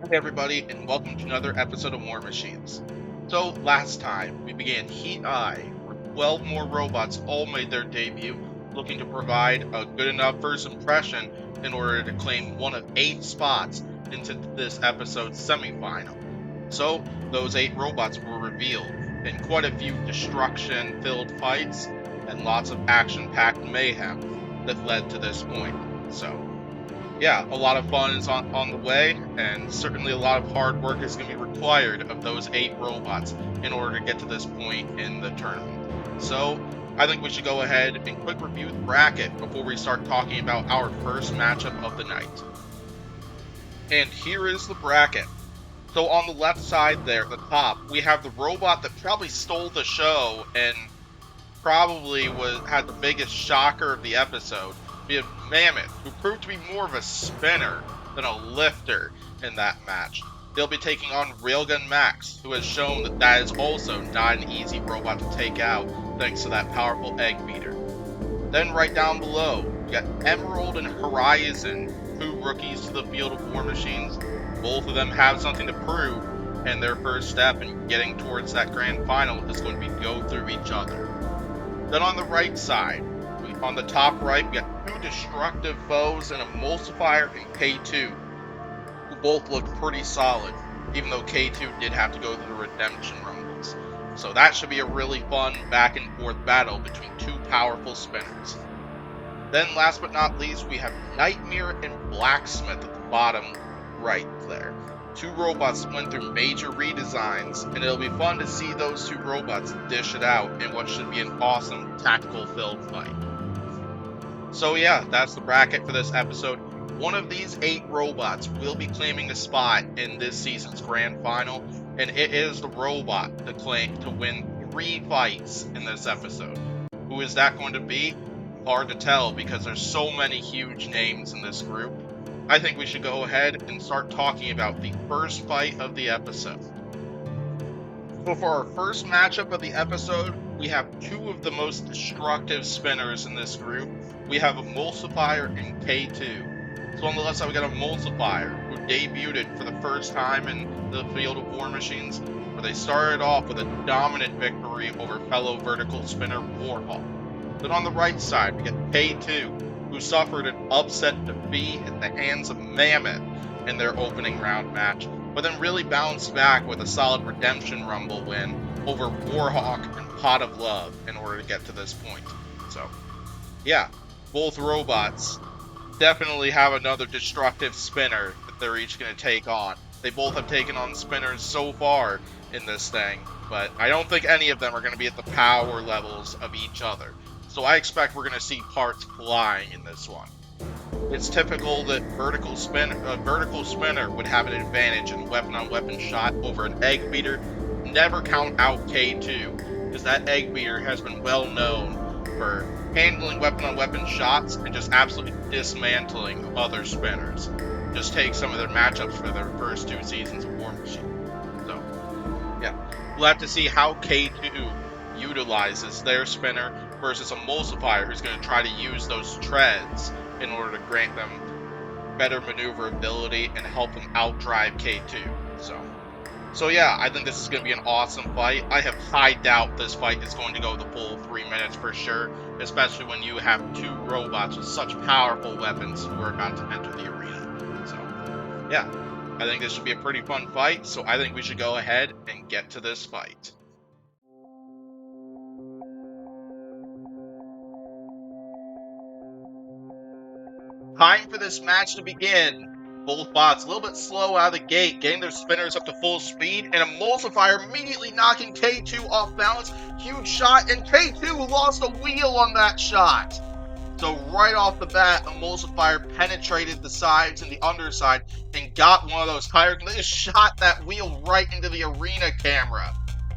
Hey everybody, and welcome to another episode of War Machines. So last time we began Heat I, where 12 more robots all made their debut, looking to provide a good enough first impression in order to claim one of 8 spots into this episode's semifinal. So those 8 robots were revealed in quite a few destruction-filled fights and lots of action-packed mayhem that led to this point. So yeah, a lot of fun is on the way, and certainly a lot of hard work is going to be required of those 8 robots in order to get to this point in the tournament. So, I think we should go ahead and quick review the bracket before we start talking about our first matchup of the night. And here is the bracket. So on the left side there, at the top, we have the robot that probably stole the show and probably had the biggest shocker of the episode. We have Mammoth, who proved to be more of a spinner than a lifter in that match. They'll be taking on Railgun Max, who has shown that that is also not an easy robot to take out, thanks to that powerful egg beater. Then right down below, we got Emerald and Horizon, 2 rookies to the field of War Machines. Both of them have something to prove, and their first step in getting towards that grand final is going to be go through each other. Then on the right side, on the top right, we got 2 destructive foes, an Emulsifier and K2, who both look pretty solid, even though K2 did have to go through the Redemption Rumbles. So that should be a really fun back and forth battle between 2 powerful spinners. Then last but not least, we have Nightmare and Blacksmith at the bottom right there. 2 robots went through major redesigns, and it'll be fun to see those 2 robots dish it out in what should be an awesome tactical-filled fight. So yeah, that's the bracket for this episode. One of these 8 robots will be claiming a spot in this season's grand final, and it is the robot to win 3 fights in this episode. Who is that going to be? Hard to tell because there's so many huge names in this group. I think we should go ahead and start talking about the first fight of the episode. So for our first matchup of the episode, we have 2 of the most destructive spinners in this group. We have Emulsifier and K2. So on the left side we got Emulsifier, who debuted for the first time in the field of War Machines, where they started off with a dominant victory over fellow vertical spinner Warhawk. Then on the right side we got K2, who suffered an upset defeat at the hands of Mammoth in their opening round match, but then really bounced back with a solid Redemption Rumble win over Warhawk and Pot of Love in order to get to this point. So, yeah, both robots definitely have another destructive spinner that they're each going to take on. They both have taken on spinners so far in this thing, but I don't think any of them are going to be at the power levels of each other. So I expect we're going to see parts flying in this one. It's typical that a vertical spinner would have an advantage in weapon-on-weapon shot over an egg beater. Never count out K2, because that egg beater has been well known for handling weapon-on-weapon shots and just absolutely dismantling other spinners. Just take some of their matchups for their first 2 seasons of War Machine. So, yeah, we'll have to see how K2 utilizes their spinner versus Emulsifier, who's going to try to use those treads in order to grant them better maneuverability and help them outdrive K2. So yeah, I think this is going to be an awesome fight. I have high doubt this fight is going to go the full 3 minutes for sure, especially when you have 2 robots with such powerful weapons who are about to enter the arena. So yeah, I think this should be a pretty fun fight, so I think we should go ahead and get to this fight. Time for this match to begin. Both bots a little bit slow out of the gate, getting their spinners up to full speed, and Emulsifier immediately knocking K2 off balance. Huge shot, and K2 lost a wheel on that shot. So right off the bat, Emulsifier penetrated the sides and the underside and got one of those tires, and they just shot that wheel right into the arena camera.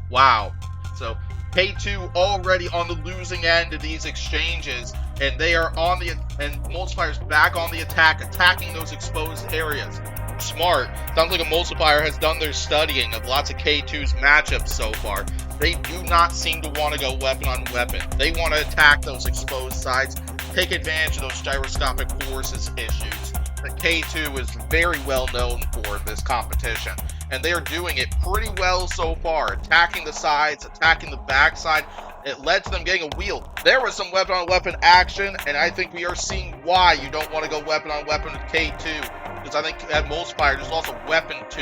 Wow. So K2 already on the losing end of these exchanges, and they are on the, and Emulsifier's back on the attack, attacking those exposed areas. Smart. Sounds like Emulsifier has done their studying of lots of K2's matchups so far. They do not seem to want to go weapon on weapon. They want to attack those exposed sides, take advantage of those gyroscopic forces issues, that K2 is very well known for in this competition, and they are doing it pretty well so far, attacking the sides, attacking the backside. It led to them getting a wheel. There was some weapon-on-weapon action, and I think we are seeing why you don't want to go weapon-on-weapon with K2, because I think at Multiplier there's also weapon 2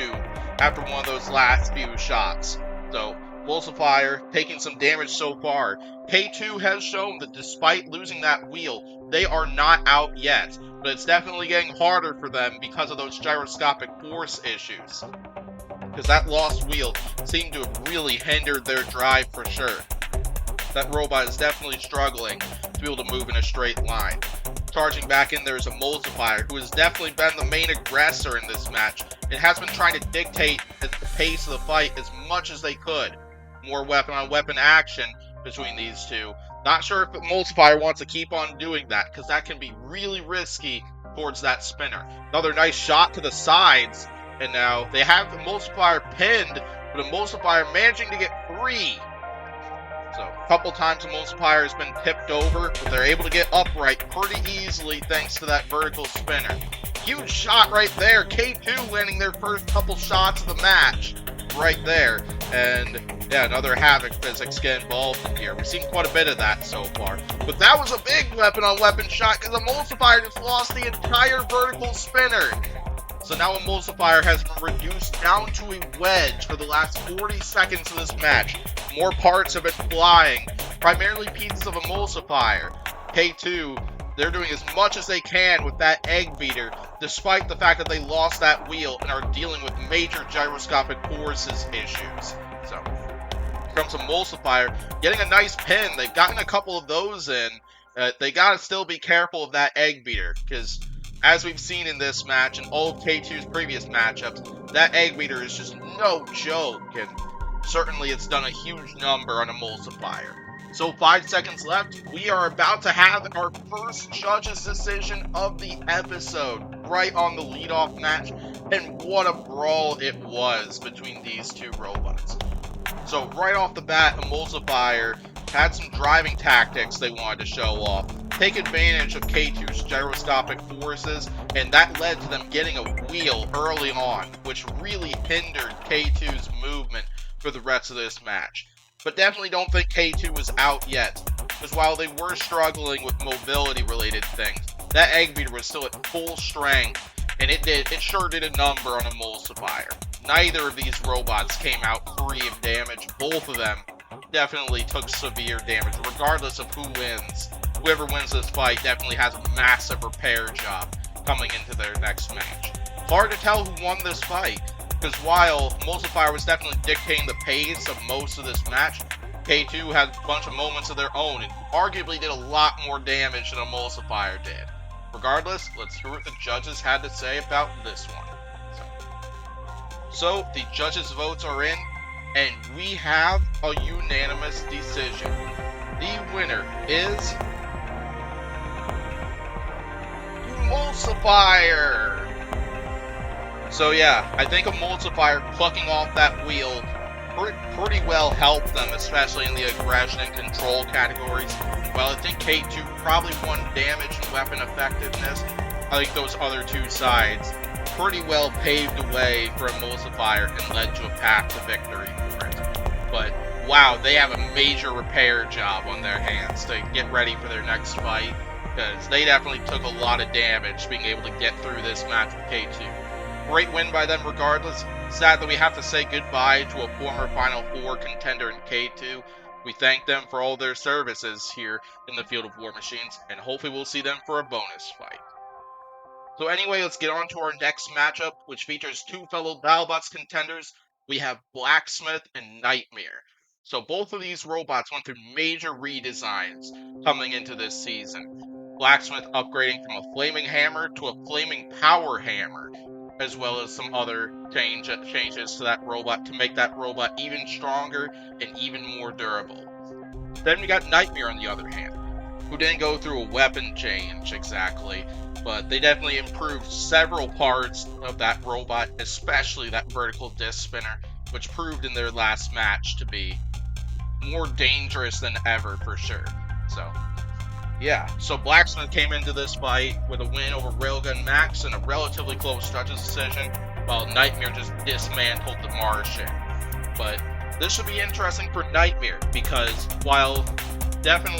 after one of those last few shots. So Multiplier taking some damage so far. K2 has shown that despite losing that wheel, they are not out yet, but it's definitely getting harder for them because of those gyroscopic force issues. Because that lost wheel seemed to have really hindered their drive for sure. That robot is definitely struggling to be able to move in a straight line. Charging back in there is a Multiplier, who has definitely been the main aggressor in this match. It has been trying to dictate the pace of the fight as much as they could. More weapon-on-weapon action between these two. Not sure if the Multiplier wants to keep on doing that, because that can be really risky towards that spinner. Another nice shot to the sides, and now they have the Multiplier pinned, but the Multiplier managing to get free. So a couple times the Multiplier has been tipped over, but they're able to get upright pretty easily thanks to that vertical spinner. Huge shot right there. K2 landing their first couple shots of the match right there. And yeah, another Havoc physics get involved in here. We've seen quite a bit of that so far. But that was a big weapon-on-weapon shot because the Multiplier just lost the entire vertical spinner. So now a Multiplier has been reduced down to a wedge for the last 40 seconds of this match. More parts have been flying, primarily pieces of a Multiplier. K2, they're doing as much as they can with that egg beater, despite the fact that they lost that wheel and are dealing with major gyroscopic forces issues. So, here comes a Multiplier, getting a nice pin. They've gotten a couple of those in. They gotta still be careful of that egg beater, because as we've seen in this match and all of K2's previous matchups, that egg beater is just no joke, and certainly it's done a huge number on a Multiplier. So 5 seconds left, we are about to have our first judge's decision of the episode, right on the leadoff match, and what a brawl it was between these two robots. So right off the bat, a Multiplier had some driving tactics they wanted to show off, take advantage of K2's gyroscopic forces, and that led to them getting a wheel early on, which really hindered K2's movement for the rest of this match. But definitely don't think K2 was out yet, because while they were struggling with mobility related things, that egg beater was still at full strength, and it sure did a number on a Multiplier. Neither of these robots came out free of damage. Both of them definitely took severe damage, regardless of who wins. Whoever wins this fight definitely has a massive repair job coming into their next match. Hard to tell who won this fight, because while Multiplier was definitely dictating the pace of most of this match, K2 had a bunch of moments of their own and arguably did a lot more damage than a Multiplier did. Regardless, let's hear what the judges had to say about this one. So the judges' votes are in, and we have a unanimous decision. The winner is Multiplier. So yeah, I think a Multiplier plucking off that wheel pretty well helped them, especially in the aggression and control categories. While I think K2 probably won damage and weapon effectiveness, I think those other two sides pretty well paved the way for a Multiplier and led to a path to victory for it. But wow, they have a major repair job on their hands to get ready for their next fight, because they definitely took a lot of damage being able to get through this match with K2. Great win by them regardless. Sad that we have to say goodbye to a former Final Four contender in K2. We thank them for all their services here in the field of War Machines, and hopefully we'll see them for a bonus fight. So anyway, let's get on to our next matchup, which features two fellow BattleBots contenders. We have Blacksmith and Nightmare. So both of these robots went through major redesigns coming into this season. Blacksmith upgrading from a flaming hammer to a flaming power hammer, as well as some other changes to that robot to make that robot even stronger and even more durable. Then we got Nightmare on the other hand, who didn't go through a weapon change exactly, but they definitely improved several parts of that robot, especially that vertical disc spinner, which proved in their last match to be more dangerous than ever for sure. So Yeah, so Blacksmith came into this fight with a win over Railgun Max in a relatively close judge's decision, while Nightmare just dismantled the Martian. But this should be interesting for Nightmare, because while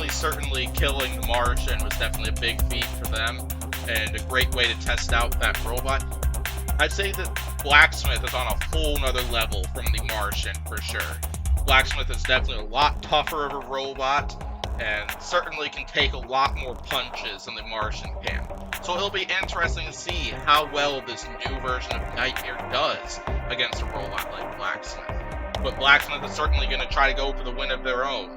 certainly killing the Martian was definitely a big feat for them, and a great way to test out that robot, I'd say that Blacksmith is on a whole nother level from the Martian for sure. Blacksmith is definitely a lot tougher of a robot, and certainly can take a lot more punches than the Martian can. So it'll be interesting to see how well this new version of Nightmare does against a robot like Blacksmith. But Blacksmith is certainly going to try to go for the win of their own.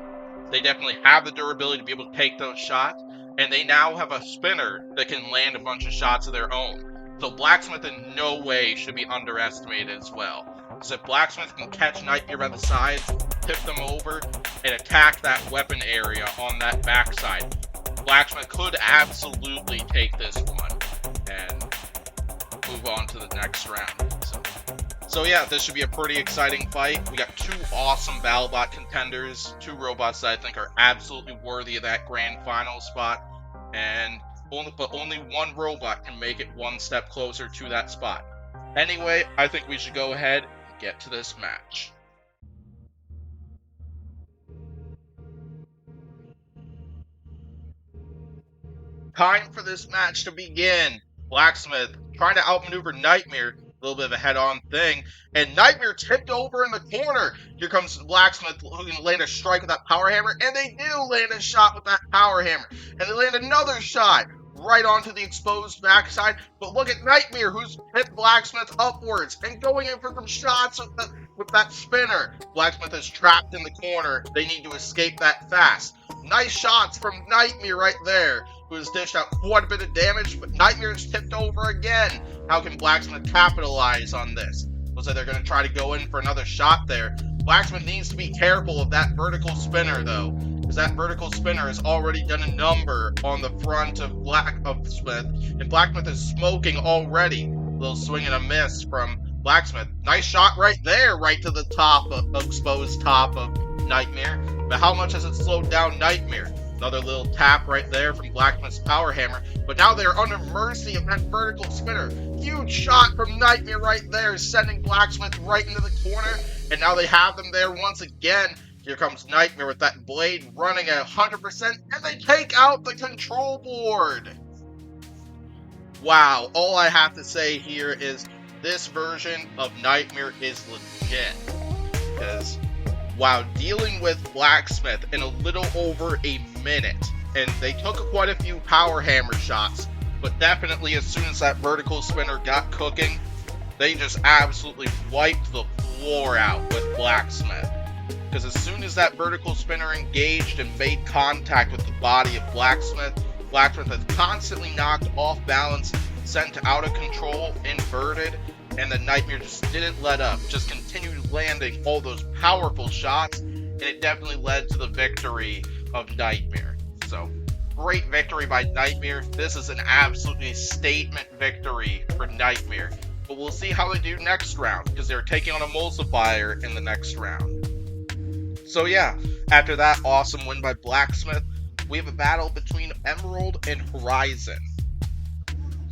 They definitely have the durability to be able to take those shots, and they now have a spinner that can land a bunch of shots of their own. So Blacksmith in no way should be underestimated as well. Because if Blacksmith can catch Nightmare by the sides, tip them over, and attack that weapon area on that backside, Blacksmith could absolutely take this one and move on to the next round. So yeah, this should be a pretty exciting fight. We got two awesome BattleBot contenders, two robots that I think are absolutely worthy of that grand final spot, and only one robot can make it one step closer to that spot. Anyway, I think we should go ahead and get to this match. Time for this match to begin. Blacksmith trying to outmaneuver Nightmare, a little bit of a head-on thing, and Nightmare tipped over in the corner. Here comes Blacksmith who can land a strike with that power hammer, and they do land a shot with that power hammer, and they land another shot right onto the exposed backside. But look at Nightmare, who's hit Blacksmith upwards and going in for some shots with that spinner. Blacksmith is trapped in the corner. They need to escape that fast. Nice shots from Nightmare right there, who has dished out quite a bit of damage, but Nightmare is tipped over again. How can Blacksmith capitalize on this? Looks like they're going to try to go in for another shot there. Blacksmith needs to be careful of that vertical spinner, though, because that vertical spinner has already done a number on the front of Blacksmith, and Blacksmith is smoking already. A little swing and a miss from Blacksmith. Nice shot right there, right to the top of exposed top of Nightmare. But how much has it slowed down Nightmare? Another little tap right there from Blacksmith's power hammer. But now they're under mercy of that vertical spinner. Huge shot from Nightmare right there, sending Blacksmith right into the corner. And now they have them there once again. Here comes Nightmare with that blade running at 100%, and they take out the control board. Wow, all I have to say here is this version of Nightmare is legit. Because while dealing with Blacksmith in a little over a minute, and they took quite a few power hammer shots, but definitely as soon as that vertical spinner got cooking, they just absolutely wiped the floor out with Blacksmith. Because as soon as that vertical spinner engaged and made contact with the body of Blacksmith, Blacksmith is constantly knocked off balance, sent out of control, inverted, and the Nightmare just didn't let up, just continued landing all those powerful shots, and it definitely led to the victory of Nightmare. So, great victory by Nightmare. This is an absolutely statement victory for Nightmare. But we'll see how they do next round, because they're taking on Emulsifier in the next round. So yeah, after that awesome win by Blacksmith, we have a battle between Emerald and Horizon.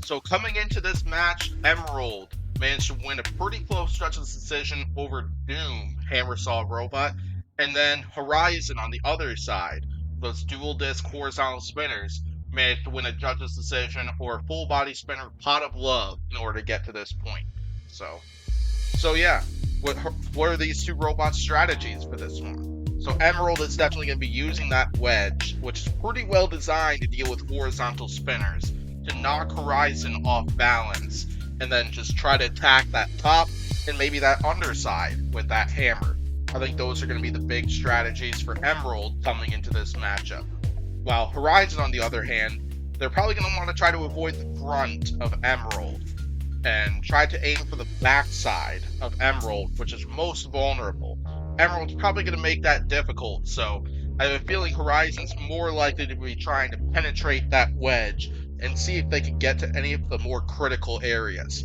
So coming into this match, Emerald managed to win a pretty close judge's decision over Doom, Hammersaw Robot, and then Horizon on the other side, those dual disc horizontal spinners, managed to win a judge's decision or a full body spinner Pot of Love in order to get to this point. So yeah, what are these two robots' strategies for this one? So Emerald is definitely going to be using that wedge, which is pretty well designed to deal with horizontal spinners, to knock Horizon off balance, and then just try to attack that top and maybe that underside with that hammer. I think those are going to be the big strategies for Emerald coming into this matchup. While Horizon, on the other hand, they're probably going to want to try to avoid the front of Emerald and try to aim for the backside of Emerald, which is most vulnerable. Emerald's probably going to make that difficult, so I have a feeling Horizon's more likely to be trying to penetrate that wedge and see if they can get to any of the more critical areas.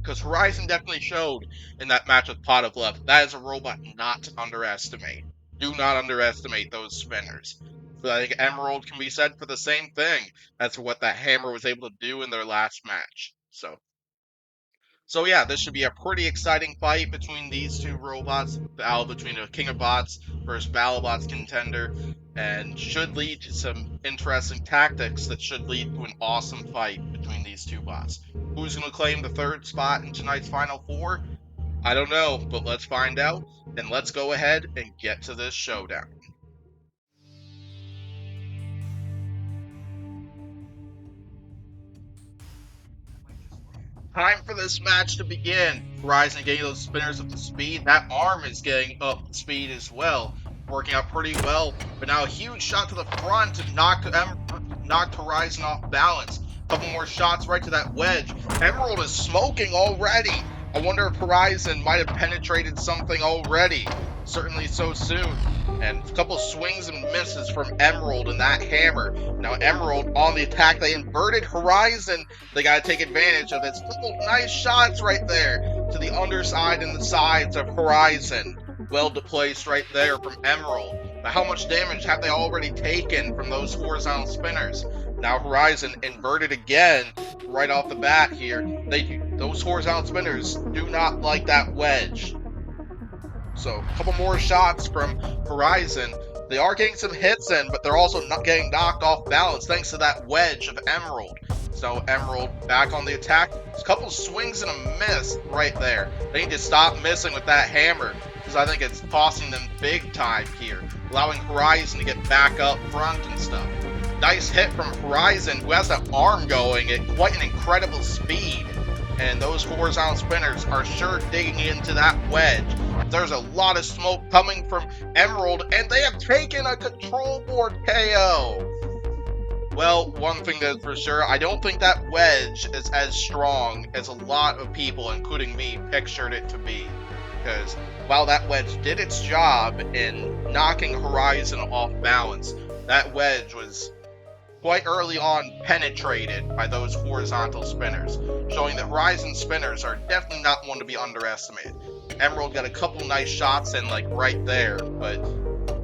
Because Horizon definitely showed in that match with Pot of Love, that is a robot not to underestimate. Do not underestimate those spinners. But I think Emerald can be said for the same thing as what that hammer was able to do in their last match. So yeah, this should be a pretty exciting fight between these two robots, battle between a King of Bots versus BattleBots contender, and should lead to some interesting tactics that should lead to an awesome fight between these two bots. Who's going to claim the third spot in tonight's Final Four? I don't know, but let's find out, and let's go ahead and get to this showdown. Time for this match to begin. Horizon getting those spinners up to speed. That arm is getting up to speed as well. Working out pretty well. But now a huge shot to the front knocked Horizon off balance. Couple more shots right to that wedge. Emerald is smoking already. I wonder if Horizon might have penetrated something already. Certainly so soon. And a couple swings and misses from Emerald and that hammer. Now Emerald on the attack. They inverted Horizon. They got to take advantage of this. Couple nice shots right there to the underside and the sides of Horizon. Well placed right there from Emerald. But how much damage have they already taken from those horizontal spinners? Now Horizon inverted again right off the bat here. Those horizontal spinners do not like that wedge. So a couple more shots from Horizon. They are getting some hits in, but they're also not getting knocked off balance thanks to that wedge of Emerald. So Emerald back on the attack. A couple swings and a miss right there. They need to stop missing with that hammer because I think it's costing them big time here, allowing Horizon to get back up front and stuff. Nice hit from Horizon, who has that arm going at quite an incredible speed. And those horizontal spinners are sure digging into that wedge. There's a lot of smoke coming from Emerald, and they have taken a control board KO. Well, one thing that's for sure, I don't think that wedge is as strong as a lot of people, including me, pictured it to be. Because while that wedge did its job in knocking Horizon off balance, that wedge was quite early on penetrated by those horizontal spinners, showing that Horizon spinners are definitely not one to be underestimated. Emerald got a couple nice shots in like right there, but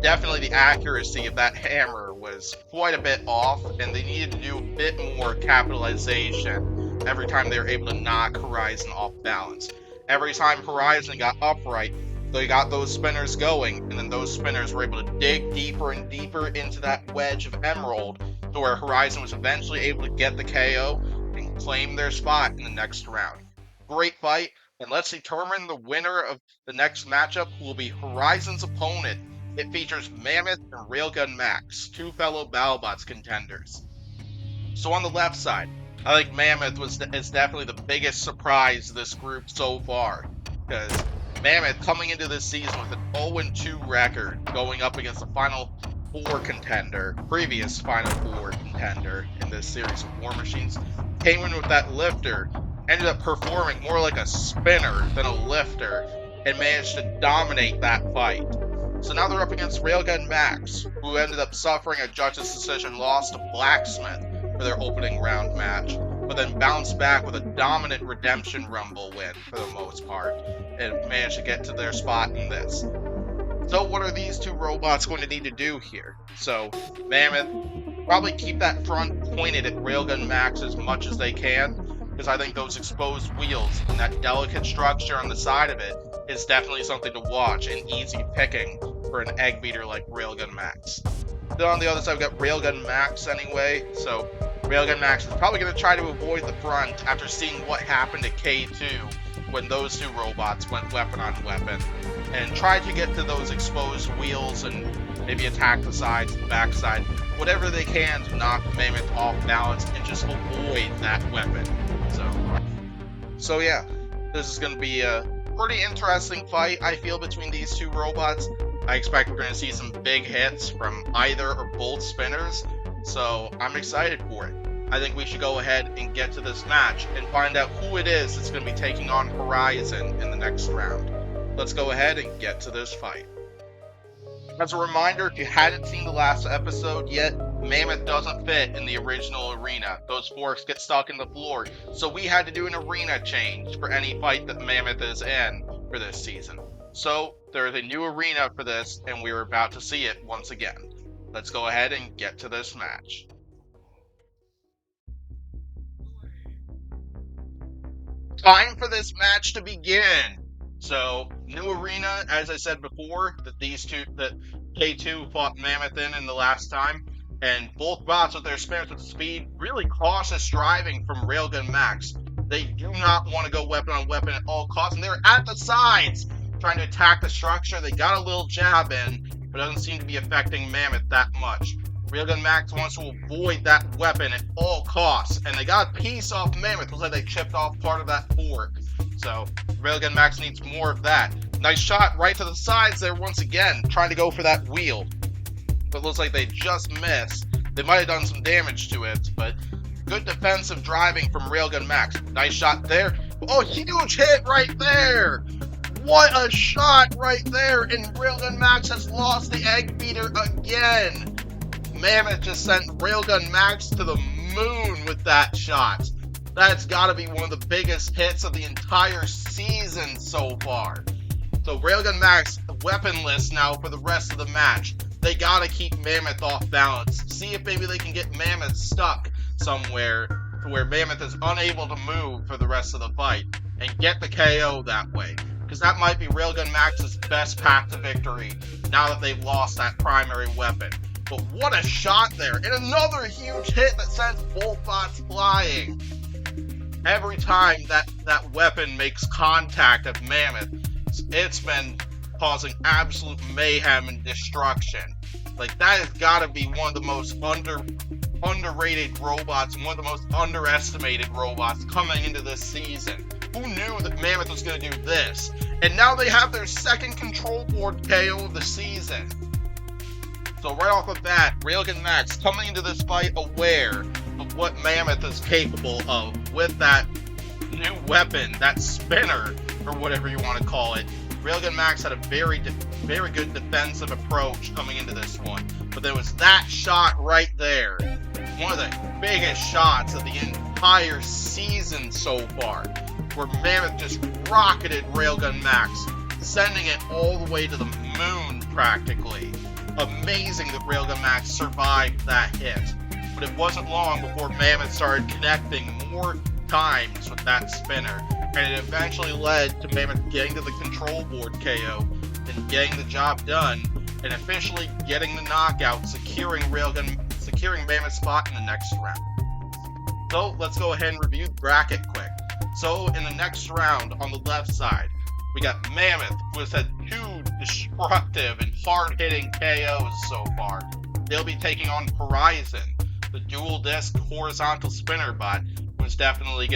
definitely the accuracy of that hammer was quite a bit off, and they needed to do a bit more capitalization every time they were able to knock Horizon off balance. Every time Horizon got upright, they got those spinners going, and then those spinners were able to dig deeper and deeper into that wedge of Emerald to where Horizon was eventually able to get the KO and claim their spot in the next round. Great fight, and let's determine the winner of the next matchup, who will be Horizon's opponent. It features Mammoth and Railgun Max, two fellow BattleBots contenders. So on the left side, I think Mammoth is definitely the biggest surprise of this group so far, because Mammoth coming into this season with an 0-2 record, going up against the previous Final Four contender in this series of War Machines, came in with that lifter, ended up performing more like a spinner than a lifter, and managed to dominate that fight. So now they're up against Railgun Max, who ended up suffering a judge's decision loss to Blacksmith for their opening round match, but then bounced back with a dominant Redemption Rumble win for the most part, and managed to get to their spot in this. So what are these two robots going to need to do here? So Mammoth, probably keep that front pointed at Railgun Max as much as they can, because I think those exposed wheels and that delicate structure on the side of it is definitely something to watch and easy picking for an egg beater like Railgun Max. Then on the other side, we've got Railgun Max anyway, so Railgun Max is probably going to try to avoid the front after seeing what happened to K2 when those two robots went weapon on weapon, and try to get to those exposed wheels and maybe attack the sides, the back side, whatever they can to knock Mammoth off balance and just avoid that weapon. So yeah, this is going to be a pretty interesting fight, I feel, between these two robots. I expect we're going to see some big hits from either or both spinners, so I'm excited for it. I think we should go ahead and get to this match and find out who it is that's going to be taking on Horizon in the next round. Let's go ahead and get to this fight. As a reminder, if you hadn't seen the last episode yet, Mammoth doesn't fit in the original arena. Those forks get stuck in the floor, so we had to do an arena change for any fight that Mammoth is in for this season. So there is a new arena for this, and we're about to see it once again. let's go ahead and get to this match. Time for this match to begin. So, new arena, as I said before, that K2 fought Mammoth in the last time, and both bots with their spinners with speed, really cautious driving from Railgun Max. They do not want to go weapon on weapon at all costs, and they're at the sides trying to attack the structure. They got a little jab in, but it doesn't seem to be affecting Mammoth that much. Railgun Max wants to avoid that weapon at all costs, and they got a piece off Mammoth. Looks like they chipped off part of that fork. So Railgun Max needs more of that. Nice shot right to the sides there once again, trying to go for that wheel. But looks like they just missed. They might have done some damage to it, but good defensive driving from Railgun Max. Nice shot there. Oh, huge hit right there! What a shot right there! And Railgun Max has lost the egg beater again. Mammoth just sent Railgun Max to the moon with that shot. That's got to be one of the biggest hits of the entire season so far. So Railgun Max weaponless now for the rest of the match. They got to keep Mammoth off balance. See if maybe they can get Mammoth stuck somewhere to where Mammoth is unable to move for the rest of the fight and get the KO that way. Because that might be Railgun Max's best path to victory now that they've lost that primary weapon. But what a shot there, and another huge hit that sends both bots flying. Every time that weapon makes contact of Mammoth, it's been causing absolute mayhem and destruction. Like, that has got to be one of the most underrated robots, and one of the most underestimated robots coming into this season. Who knew that Mammoth was going to do this? And now they have their second control board KO of the season. So right off the bat, Railgun Max coming into this fight aware of what Mammoth is capable of with that new weapon, that spinner, or whatever you want to call it. Railgun Max had a very good defensive approach coming into this one. But there was that shot right there. One of the biggest shots of the entire season so far, where Mammoth just rocketed Railgun Max, sending it all the way to the moon practically. Amazing that Railgun Max survived that hit. But it wasn't long before Mammoth started connecting more times with that spinner, and it eventually led to Mammoth getting to the control board KO and getting the job done, and officially getting the knockout, securing Mammoth's spot in the next round. So let's go ahead and review the bracket quick. So in the next round, on the left side, we got Mammoth, who has had 2 destructive and hard-hitting KOs so far. They'll be taking on Horizon, the dual-disc horizontal spinner bot, who definitely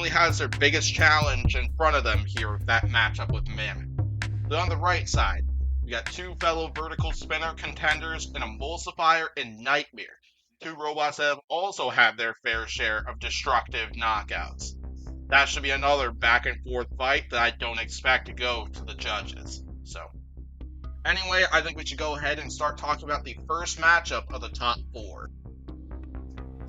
has their biggest challenge in front of them here with that matchup with Mammoth. Then on the right side, we got 2 fellow vertical spinner contenders, an Emulsifier and Nightmare. 2 robots that have also had their fair share of destructive knockouts. That should be another back and forth fight that I don't expect to go to the judges. So, anyway, I think we should go ahead and start talking about the first matchup of the top 4.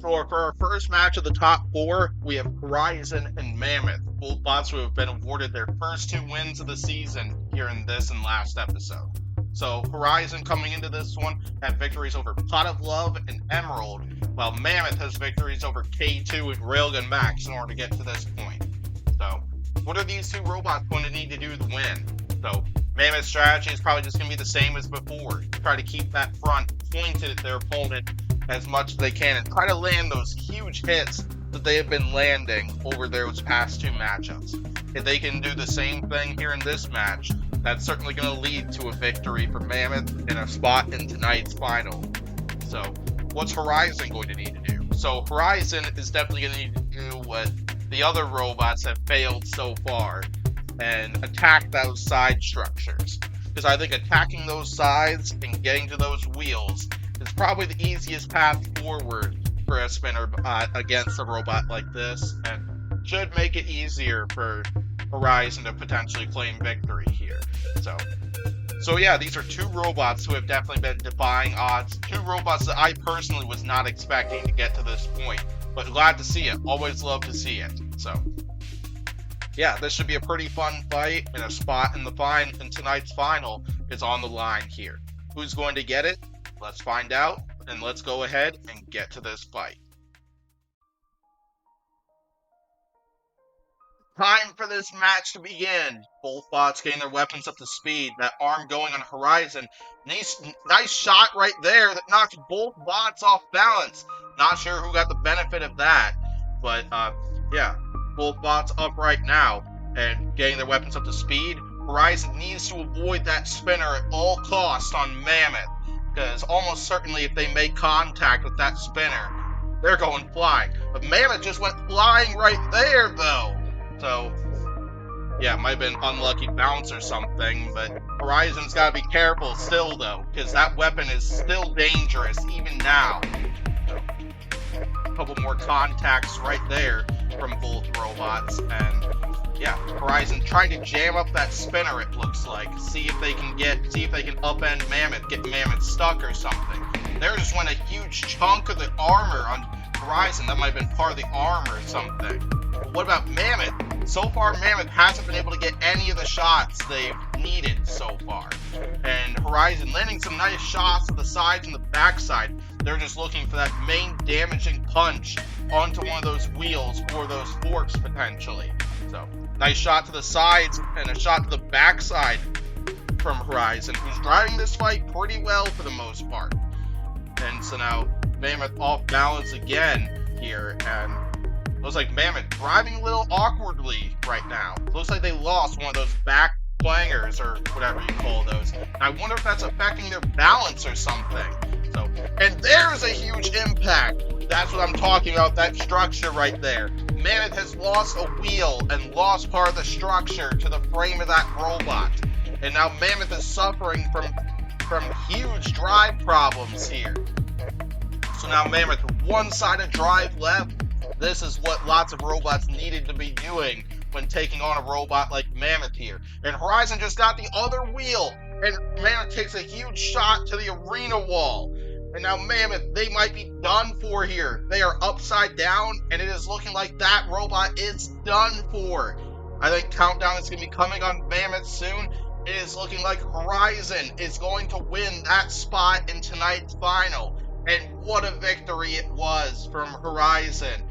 So for our first match of the top 4, we have Horizon and Mammoth, both bots who have been awarded their first 2 wins of the season here in this and last episode. So Horizon coming into this one had victories over Pot of Love and Emerald, while Mammoth has victories over K2 and Railgun Max in order to get to this point. So what are these 2 robots going to need to do to win? So Mammoth's strategy is probably just going to be the same as before. Try to keep that front pointed at their opponent as much as they can and try to land those huge hits that they have been landing over those past 2 matchups. If they can do the same thing here in this match, that's certainly going to lead to a victory for Mammoth and a spot in tonight's final. So, what's Horizon going to need to do? So, Horizon is definitely going to need to do what the other robots have failed so far, and attack those side structures. Because I think attacking those sides and getting to those wheels is probably the easiest path forward for a spinner against a robot like this, and should make it easier for Horizon to potentially claim victory here. So yeah, these are 2 robots who have definitely been defying odds. 2 robots that I personally was not expecting to get to this point, but glad to see it. Always love to see it. So yeah, this should be a pretty fun fight, and a spot in tonight's final is on the line here. Who's going to get it? Let's find out, and let's go ahead and get to this fight. Time for this match to begin. Both bots getting their weapons up to speed. That arm going on Horizon. Nice shot right there that knocked both bots off balance. Not sure who got the benefit of that. But, yeah. Both bots up right now and getting their weapons up to speed. Horizon needs to avoid that spinner at all costs on Mammoth. Because almost certainly if they make contact with that spinner, they're going flying. But Mammoth just went flying right there, though. So, yeah, it might have been unlucky bounce or something, but Horizon's got to be careful still, though, because that weapon is still dangerous, even now. So, a couple more contacts right there from both robots, and, yeah, Horizon trying to jam up that spinner, it looks like. See if they can upend Mammoth, get Mammoth stuck or something. There just went a huge chunk of the armor on Horizon. That might have been part of the arm or something. But what about Mammoth? So far, Mammoth hasn't been able to get any of the shots they've needed so far. And Horizon landing some nice shots to the sides and the backside. They're just looking for that main damaging punch onto one of those wheels or those forks potentially. So, nice shot to the sides and a shot to the backside from Horizon, who's driving this fight pretty well for the most part. And so now, Mammoth off balance again here, and looks like Mammoth driving a little awkwardly right now. Looks like they lost one of those back clangers or whatever you call those. And I wonder if that's affecting their balance or something. So, and there's a huge impact. That's what I'm talking about, that structure right there. Mammoth has lost a wheel and lost part of the structure to the frame of that robot. And now Mammoth is suffering from huge drive problems here. So now Mammoth, one side of drive left. This is what lots of robots needed to be doing when taking on a robot like Mammoth here. And Horizon just got the other wheel, and Mammoth takes a huge shot to the arena wall. And now Mammoth, they might be done for here. They are upside down, and it is looking like that robot is done for. I think Countdown is going to be coming on Mammoth soon. It is looking like Horizon is going to win that spot in tonight's final. And what a victory it was from Horizon.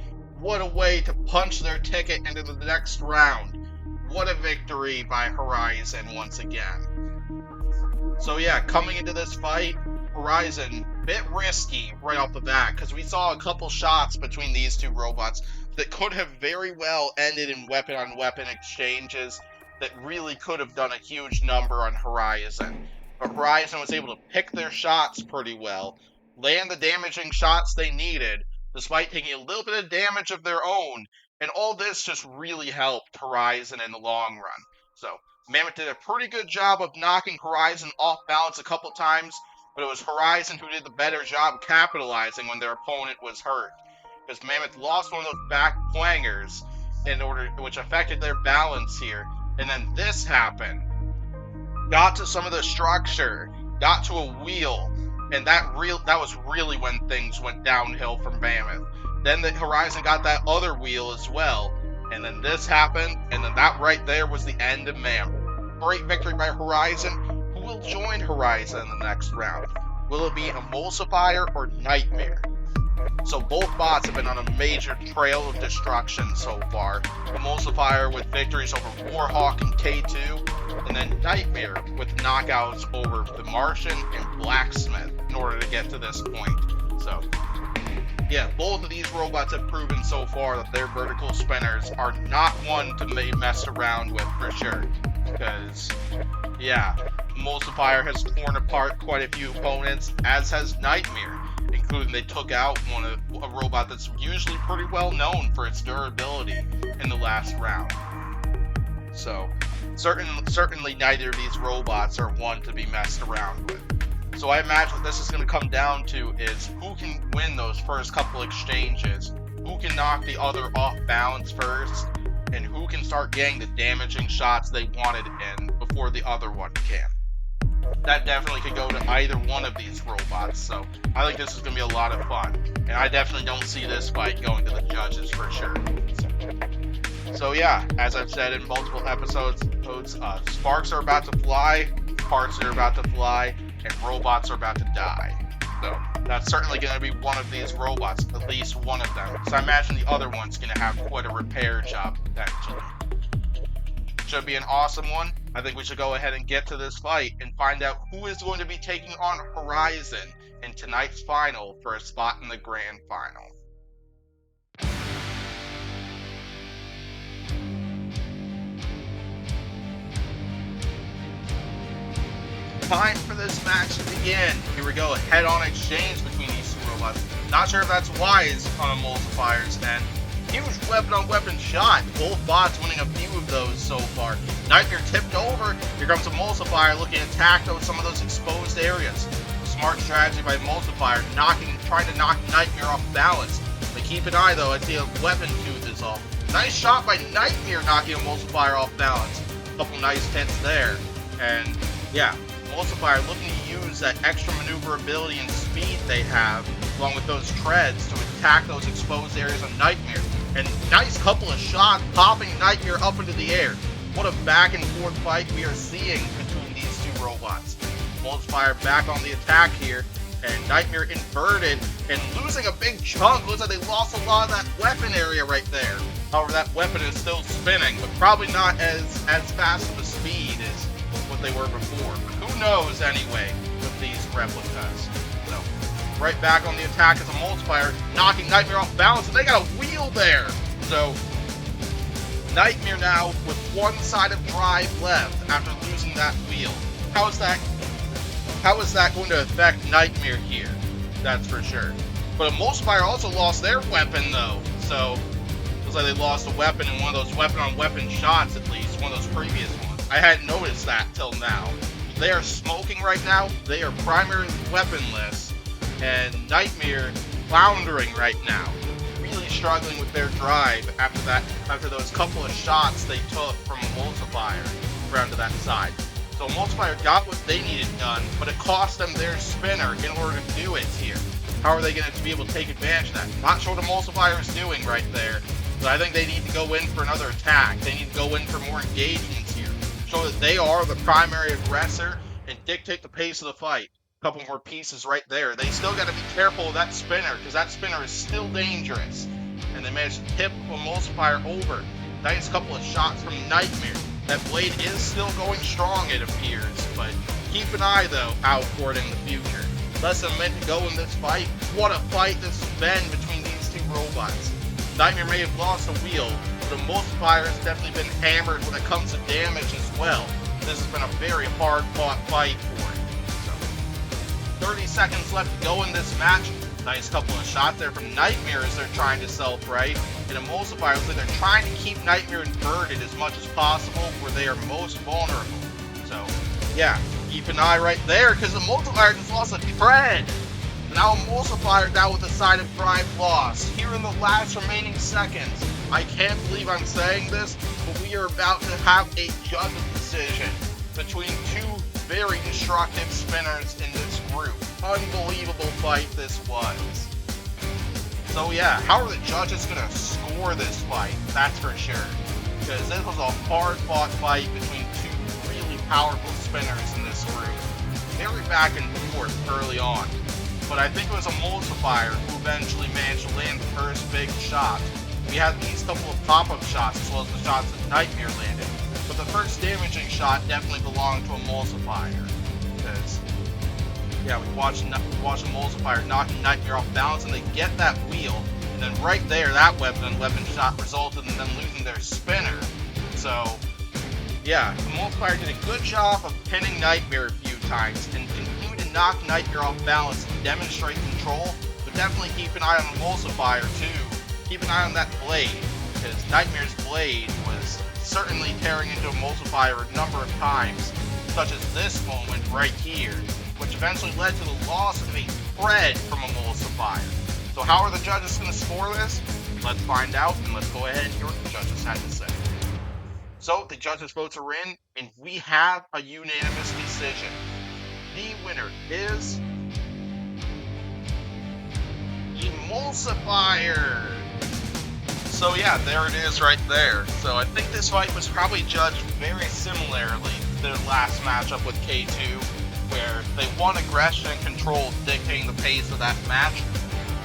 What a way to punch their ticket into the next round. What a victory by Horizon once again. So yeah, coming into this fight, Horizon, bit risky right off the bat, because we saw a couple shots between these two robots that could have very well ended in weapon-on-weapon exchanges that really could have done a huge number on Horizon. But Horizon was able to pick their shots pretty well, land the damaging shots they needed, despite taking a little bit of damage of their own, and all this just really helped Horizon in the long run. So, Mammoth did a pretty good job of knocking Horizon off balance a couple times, but it was Horizon who did the better job capitalizing when their opponent was hurt. Because Mammoth lost one of those back clangers, which affected their balance here, and then this happened. Got to some of the structure, got to a wheel, and that was really when things went downhill from Mammoth. Then the Horizon got that other wheel as well, and then this happened, and then that right there was the end of Mammoth. Great victory by Horizon. Who will join Horizon in the next round? Will it be Emulsifier or Nightmare? So both bots have been on a major trail of destruction so far. Emulsifier with victories over Warhawk and K2, and then Nightmare with knockouts over the Martian and Blacksmith in order to get to this point. So, yeah, both of these robots have proven so far that their vertical spinners are not one to be messed around with for sure. Because, yeah, Emulsifier has torn apart quite a few opponents, as has Nightmare, including they took out a robot that's usually pretty well known for its durability in the last round. So, certainly neither of these robots are one to be messed around with. So I imagine what this is going to come down to is who can win those first couple exchanges, who can knock the other off balance first, and who can start getting the damaging shots they wanted in before the other one can. That definitely could go to either one of these robots, so I think this is going to be a lot of fun. And I definitely don't see this fight going to the judges for sure. So yeah, as I've said in multiple episodes, sparks are about to fly, parts are about to fly, and robots are about to die. So that's certainly going to be one of these robots, at least one of them. So I imagine the other one's going to have quite a repair job potentially. Should be an awesome one. I think we should go ahead and get to this fight and find out who is going to be taking on Horizon in tonight's final for a spot in the grand final. Time for this match to begin. Here we go, a head-on exchange between these two robots. Not sure if that's wise on emulsifiers, and huge weapon-on-weapon shot. Both bots winning a few of those so far. Nightmare tipped over. Here comes Emulsifier looking to attack some of those exposed areas. Smart strategy by Emulsifier, trying to knock Nightmare off balance. But keep an eye though, I see a weapon tooth is off. Nice shot by Nightmare knocking Emulsifier off balance. Couple nice hits there. And yeah, Emulsifier looking to use that extra maneuverability and speed they have, along with those treads, to attack those exposed areas of Nightmare. And nice couple of shots popping Nightmare up into the air. What a back and forth fight we are seeing between these two robots. Emulsifier back on the attack here, and Nightmare inverted and losing a big chunk. Looks like they lost a lot of that weapon area right there. However, that weapon is still spinning, but probably not as fast of a speed as what they were before. But who knows anyway with these replicas. So, right back on the attack as Emulsifier, knocking Nightmare off balance, and they got a wheel there. So, Nightmare now with one side of drive left after losing that wheel. How is that going to affect Nightmare here? That's for sure. But Emulsifier also lost their weapon though, so looks like they lost a weapon in one of those weapon-on-weapon shots, at least one of those previous ones. I hadn't noticed that till now. They are smoking right now. They are primary weaponless, and Nightmare floundering right now. Really struggling with their drive after those couple of shots they took from Emulsifier around to that side. So Emulsifier got what they needed done, but it cost them their spinner in order to do it here. How are they going to be able to take advantage of that? Not sure what Emulsifier is doing right there, but I think they need to go in for another attack. They need to go in for more engagements here. Show that they are the primary aggressor and dictate the pace of the fight. A couple more pieces right there. They still got to be careful of that spinner, because that spinner is still dangerous. And they managed to tip Emulsifier over. Nice couple of shots from Nightmare. That blade is still going strong, it appears, but keep an eye, though, out for it in the future. Less than a minute to go in this fight. What a fight this has been between these two robots. Nightmare may have lost a wheel, but Emulsifier has definitely been hammered when it comes to damage as well. This has been a very hard-fought fight for it. So, 30 seconds left to go in this match. Nice couple of shots there from Nightmare as they're trying to self-right. And Emulsifier looks like they're trying to keep Nightmare inverted as much as possible where they are most vulnerable. So, yeah, keep an eye right there, because Emulsifier just lost a tread. Now Emulsifier down with a side of drive loss. Here in the last remaining seconds. I can't believe I'm saying this, but we are about to have a judge's decision between two very destructive spinners in this group. Unbelievable fight this was. So yeah, how are the judges going to score this fight? That's for sure. Because this was a hard-fought fight between two really powerful spinners in this group. Very back and forth early on. But I think it was Emulsifier who eventually managed to land the first big shot. We had these couple of pop-up shots as well as the shots that Nightmare landed. But the first damaging shot definitely belonged to Emulsifier. Because, yeah, we watched Emulsifier knocking Nightmare off balance, and they get that wheel. And then right there, that weapon shot resulted in them losing their spinner. So, yeah, Emulsifier did a good job of pinning Nightmare a few times and continued to knock Nightmare off balance and demonstrate control. But definitely keep an eye on Emulsifier too. Keep an eye on that blade, because Nightmare's blade was certainly tearing into Emulsifier a number of times, such as this moment right here, which eventually led to the loss of a thread from Emulsifier. So how are the judges going to score this? Let's find out, and let's go ahead and hear what the judges had to say. So the judges' votes are in, and we have a unanimous decision. The winner is Emulsifier. So yeah, there it is right there. So I think this fight was probably judged very similarly to their last matchup with K2. where they want aggression and control dictating the pace of that match,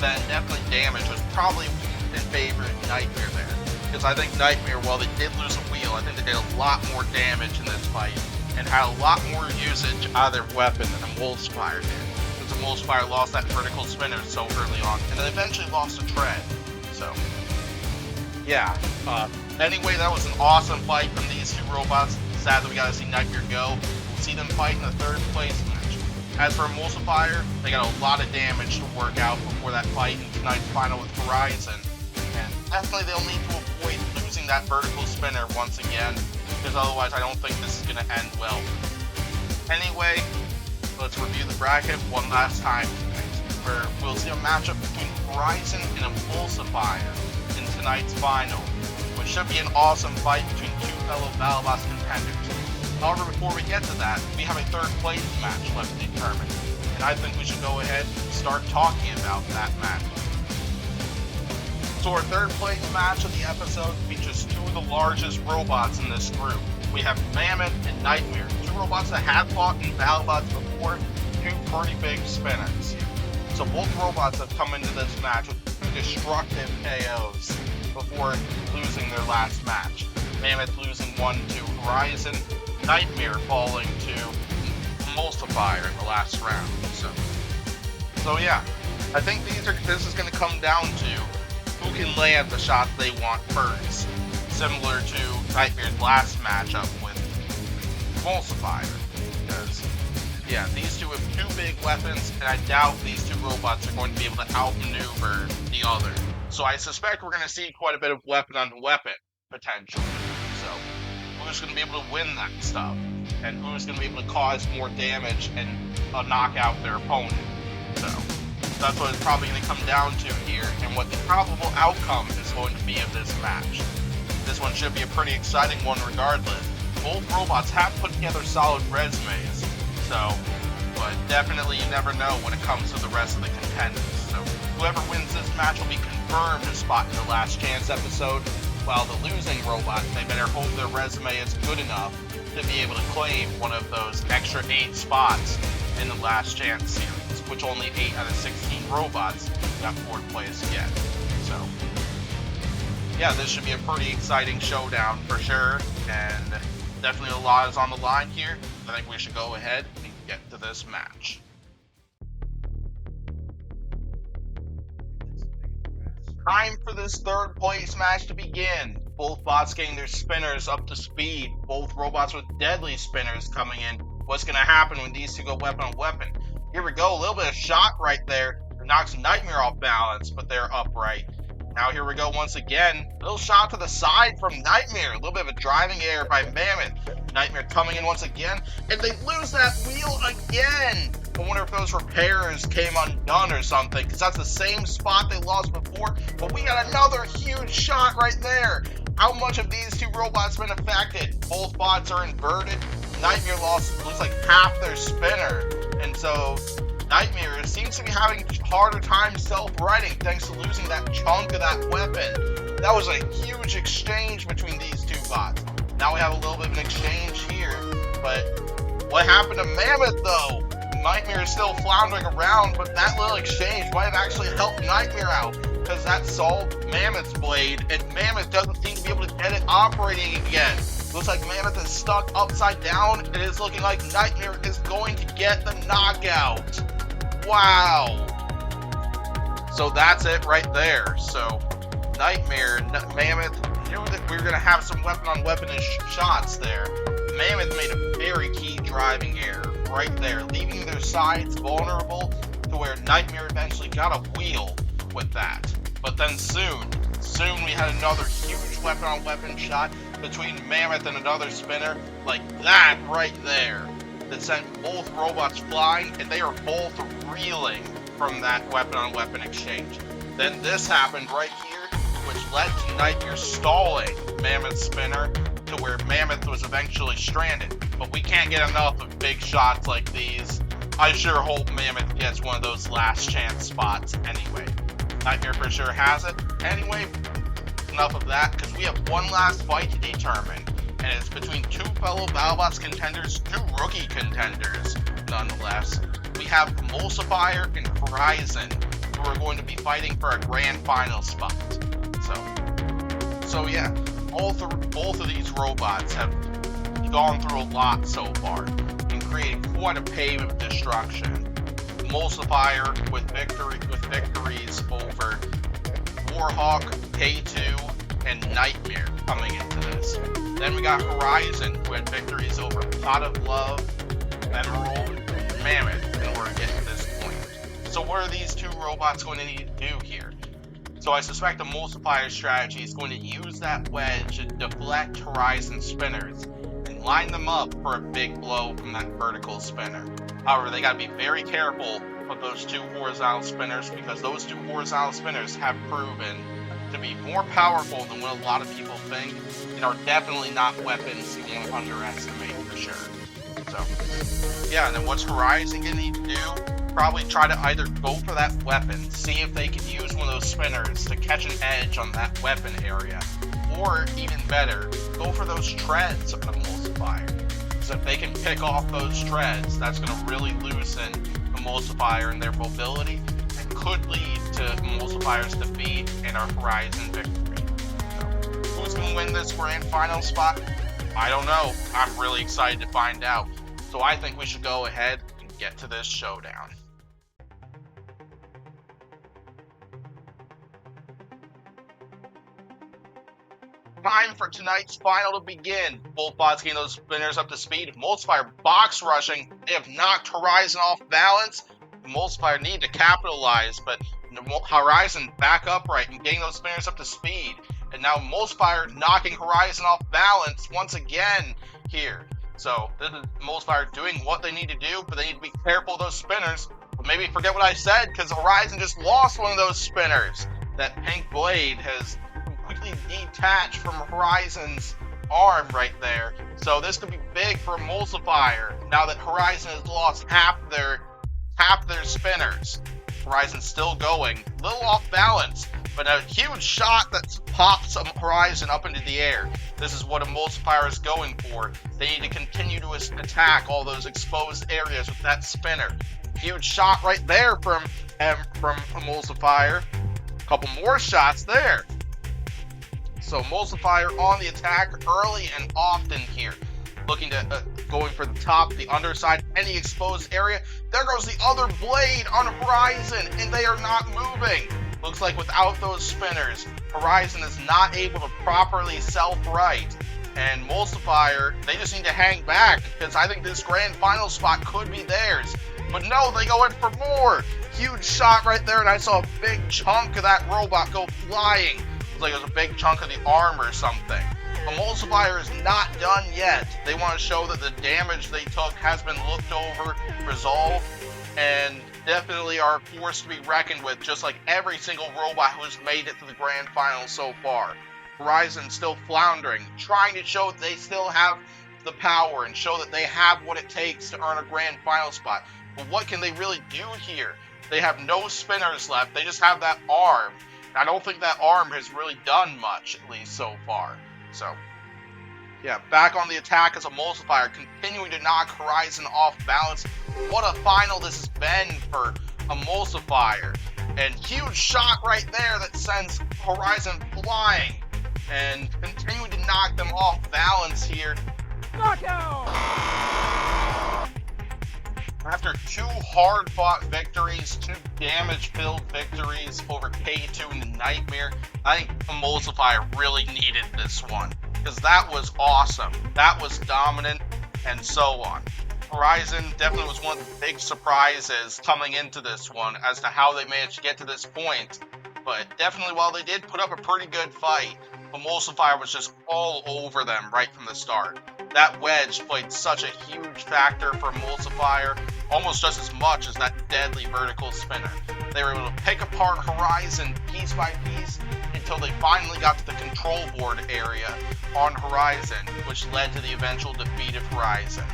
then definitely damage was probably in favor of Nightmare there. Because I think Nightmare, while they did lose a wheel, I think they did a lot more damage in this fight and had a lot more usage out of their weapon than a Wolfspire did. Because the Wolfspire lost that vertical spinner so early on, and then eventually lost a tread. So, yeah. Anyway, that was an awesome fight from these two robots. Sad that we gotta see Nightmare go. We'll see them fight in the third place match. As for Emulsifier, they got a lot of damage to work out before that fight in tonight's final with Horizon. And definitely they'll need to avoid losing that vertical spinner once again, because otherwise I don't think this is going to end well. Anyway, let's review the bracket one last time, where we'll see a matchup between Horizon and Emulsifier in tonight's final, which should be an awesome fight between two fellow BattleBots contenders. However, before we get to that, we have a third place match left to determine, and I think we should go ahead and start talking about that match. So our third place match of the episode features two of the largest robots in this group. We have Mammoth and Nightmare, two robots that have fought in BattleBots before, two pretty big spinners. So both robots have come into this match with destructive KOs before losing their last match. Mammoth losing one to Horizon, Nightmare falling to Emulsifier in the last round. So yeah, I think this is going to come down to who can land the shots they want first, similar to Nightmare's last matchup with Emulsifier. Because, yeah, these two have two big weapons, and I doubt these two robots are going to be able to outmaneuver the other. So I suspect we're going to see quite a bit of weapon-on-weapon potential. So, who's going to be able to win that stuff? And who's going to be able to cause more damage and knock out their opponent? So, that's what it's probably going to come down to here, and what the probable outcome is going to be of this match. This one should be a pretty exciting one regardless. Both robots have put together solid resumes, but definitely you never know when it comes to the rest of the contenders. So whoever wins this match will be confirmed a spot in the Last Chance episode, while the losing robots, they better hope their resume is good enough to be able to claim one of those extra 8 spots in the Last Chance series, which only 8 out of 16 robots got 4th place yet. So, yeah, this should be a pretty exciting showdown for sure, and definitely a lot is on the line here. I think we should go ahead and get to this match. Time for this third place match to begin. Both bots getting their spinners up to speed. Both robots with deadly spinners coming in. What's going to happen when these two go weapon on weapon? Here we go, a little bit of shot right there. It knocks Nightmare off balance, but they're upright. Now here we go once again. A little shot to the side from Nightmare. A little bit of a driving error by Mammoth. Nightmare coming in once again, and they lose that wheel again. I wonder if those repairs came undone or something, because that's the same spot they lost before, but we got another huge shot right there. How much of these two robots been affected? Both bots are inverted. Nightmare lost, looks like half their spinner, and so Nightmare seems to be having harder time self-righting thanks to losing that chunk of that weapon. That was a huge exchange between these two bots. Now we have a little bit of an exchange here, but what happened to Mammoth though? Nightmare is still floundering around, but that little exchange might have actually helped Nightmare out, because that solved Mammoth's blade, and Mammoth doesn't seem to be able to get it operating again. Looks like Mammoth is stuck upside down, and it's looking like Nightmare is going to get the knockout. Wow. So that's it right there. So Nightmare, Mammoth knew that we were going to have some weapon-on-weapon-ish shots there. Mammoth made a very key driving error right there, leaving their sides vulnerable to where Nightmare eventually got a wheel with that. But then soon we had another huge weapon-on-weapon shot between Mammoth and another spinner, like that right there, that sent both robots flying, and they are both reeling from that weapon-on-weapon exchange. Then this happened right here, which led to Nightmare stalling Mammoth's spinner to where Mammoth was eventually stranded. But we can't get enough of big shots like these. I sure hope Mammoth gets one of those last chance spots anyway. Nightmare for sure has it. Anyway, enough of that, because we have one last fight to determine, and it's between two fellow BattleBots contenders, two rookie contenders, nonetheless, we have Emulsifier and Horizon, who are going to be fighting for a grand final spot. So yeah, both of these robots have gone through a lot so far and created quite a pave of destruction. Emulsifier with victories over Warhawk, K2, and Nightmare coming into this. Then we got Horizon, who had victories over Pot of Love, Emerald, and Mammoth in order to get to this point. So what are these two robots going to need to do here? So I suspect the Emulsifier's strategy is going to use that wedge to deflect Horizon spinners and line them up for a big blow from that vertical spinner. However, they got to be very careful with those two horizontal spinners, because those two horizontal spinners have proven to be more powerful than what a lot of people think, and are definitely not weapons you want to underestimate for sure. So, yeah, and then what's Horizon going to need to do? Probably try to either go for that weapon, see if they can use one of those spinners to catch an edge on that weapon area, or even better, go for those treads of an Emulsifier. So if they can pick off those treads, that's going to really loosen Emulsifier and their mobility, and could lead to Emulsifier's defeat and our Horizon victory. So, who's going to win this grand final spot? I don't know. I'm really excited to find out. So I think we should go ahead and get to this showdown. Time for tonight's final to begin. Both bots getting those spinners up to speed. Emulsifier box rushing. They have knocked Horizon off balance. Emulsifier need to capitalize, but Horizon back upright and getting those spinners up to speed. And now Emulsifier knocking Horizon off balance once again here. So this is Emulsifier doing what they need to do, but they need to be careful of those spinners. But maybe forget what I said, because Horizon just lost one of those spinners. That pink blade has completely detached from Horizon's arm right there. So this could be big for Emulsifier now that Horizon has lost half their spinners. Horizon's still going, a little off balance, but a huge shot that pops Horizon up into the air. This is what Emulsifier is going for. They need to continue to attack all those exposed areas with that spinner. Huge shot right there from Emulsifier. A couple more shots there. So Emulsifier on the attack early and often here. Looking to going for the top, the underside, any exposed area. There goes the other blade on Horizon, and they are not moving. Looks like without those spinners, Horizon is not able to properly self-right. And Emulsifier, they just need to hang back, because I think this grand final spot could be theirs. But no, they go in for more. Huge shot right there, and I saw a big chunk of that robot go flying. Looks like it was a big chunk of the arm or something. Emulsifier is not done yet. They want to show that the damage they took has been looked over, resolved, and definitely are a force to be reckoned with, just like every single robot who's made it to the grand final so far. Horizon still floundering, trying to show that they still have the power and show that they have what it takes to earn a grand final spot. But what can they really do here? They have no spinners left. They just have that arm. I don't think that arm has really done much, at least so far. So, yeah, back on the attack as Emulsifier, continuing to knock Horizon off balance. What a final this has been for Emulsifier. And huge shot right there that sends Horizon flying. And continuing to knock them off balance here. Knockout! After two hard-fought victories, two damage-filled victories over K2 and the Nightmare, I think Emulsifier really needed this one, because that was awesome. That was dominant, and so on. Horizon definitely was one of the big surprises coming into this one as to how they managed to get to this point, but definitely while they did put up a pretty good fight, Emulsifier was just all over them right from the start. That wedge played such a huge factor for Emulsifier, almost just as much as that deadly vertical spinner. They were able to pick apart Horizon piece by piece until they finally got to the control board area on Horizon, which led to the eventual defeat of Horizon.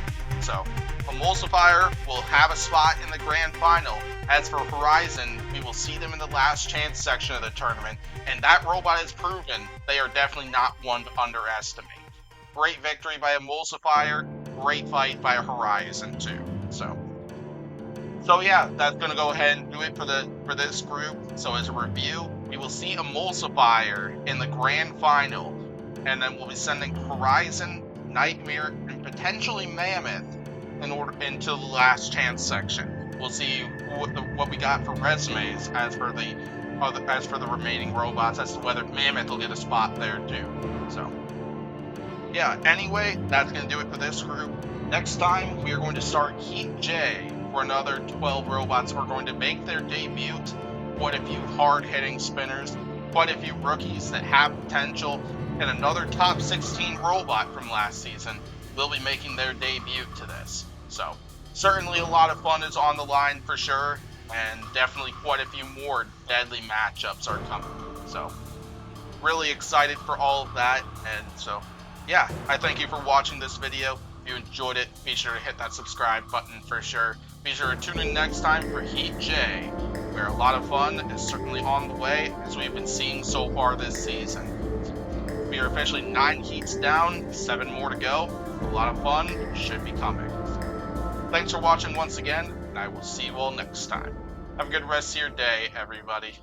So, Emulsifier will have a spot in the grand final. As for Horizon, we will see them in the last chance section of the tournament, and that robot has proven they are definitely not one to underestimate. Great victory by Emulsifier, great fight by Horizon too. So, So yeah, that's gonna go ahead and do it for this group. So as a review, we will see Emulsifier in the grand final, and then we'll be sending Horizon, Nightmare, and potentially Mammoth into the last chance section. We'll see what we got for resumes as for the remaining robots, as to whether Mammoth will get a spot there too. So yeah, anyway, that's going to do it for this group. Next time, we are going to start Heat J for another 12 robots who are going to make their debut. Quite a few hard-hitting spinners, quite a few rookies that have potential, and another top 16 robot from last season will be making their debut to this. So, certainly a lot of fun is on the line for sure, and definitely quite a few more deadly matchups are coming. So, really excited for all of that, and so yeah, I thank you for watching this video. If you enjoyed it, be sure to hit that subscribe button for sure. Be sure to tune in next time for Heat J, where a lot of fun is certainly on the way, as we've been seeing so far this season. We are officially 9 heats down, 7 more to go. A lot of fun should be coming. Thanks for watching once again, and I will see you all next time. Have a good rest of your day, everybody.